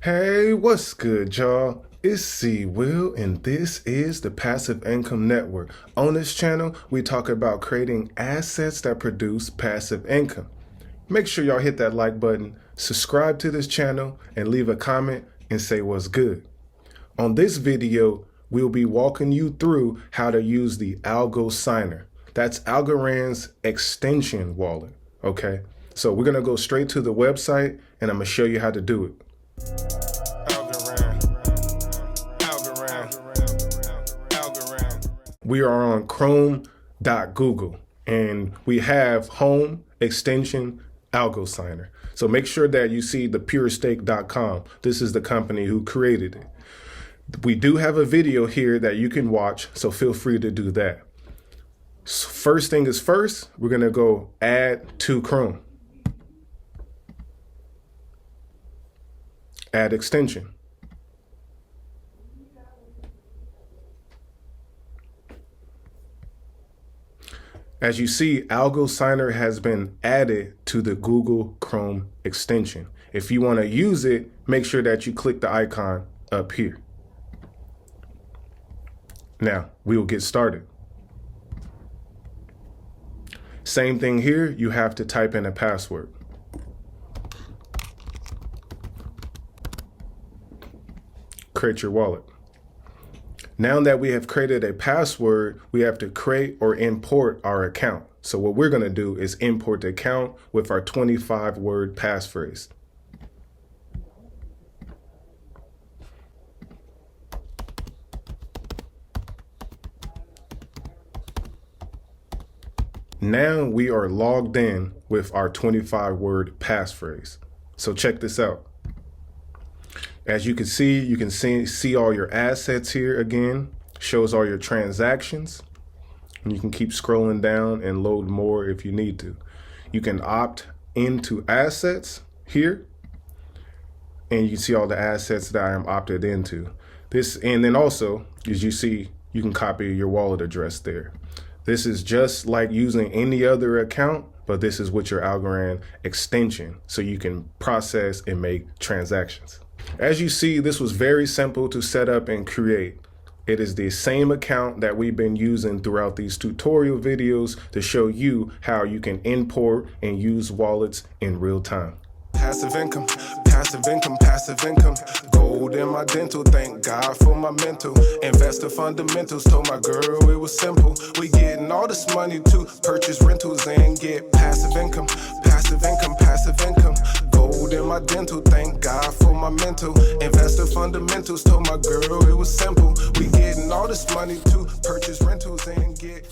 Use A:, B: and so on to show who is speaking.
A: Hey, what's good, y'all? It's C. Will, and this is the Passive Income Network. On this channel, we talk about creating assets that produce passive income. Make sure y'all hit that like button, subscribe to this channel, and leave a comment and say what's good. On this video, we'll be walking you through how to use the Algosigner. That's Algorand's extension wallet, okay? So we're gonna go straight to the website, and I'm gonna show you how to do it. We are on chrome.google and we have home extension Algosigner. So make sure that you see the purestake.com. This is the company who created it. We do have a video here that you can watch, so feel free to do that. So first thing is first, we're gonna go add to Chrome. Add extension. As you see, Algosigner has been added to the Google Chrome extension. If you want to use it, make sure that you click the icon up here. Now, we will get started. Same thing here, you have to type in a password. Create your wallet. Now that we have created a password, we have to create or import our account. So what we're going to do is import the account with our 25-word passphrase. Now we are logged in with our 25-word passphrase. So check this out. As you can see all your assets here again, shows all your transactions, and you can keep scrolling down and load more if you need to. You can opt into assets here, and you see all the assets that I am opted into. And then also, as you see, you can copy your wallet address there. This is just like using any other account, but this is with your Algorand extension, so you can process and make transactions. As you see, this was very simple to set up and create. It is the same account that we've been using throughout these tutorial videos to show you how you can import and use wallets in real time. Passive income, passive income, passive income. Gold in my dental, thank God for my mental. Investor fundamentals, told my girl it was simple. We getting all this money to purchase rentals and get passive income, passive income, passive income. Gold in my dental, thank God for my mental. Investor fundamentals, told my girl it was simple. We getting all this money to purchase rentals and get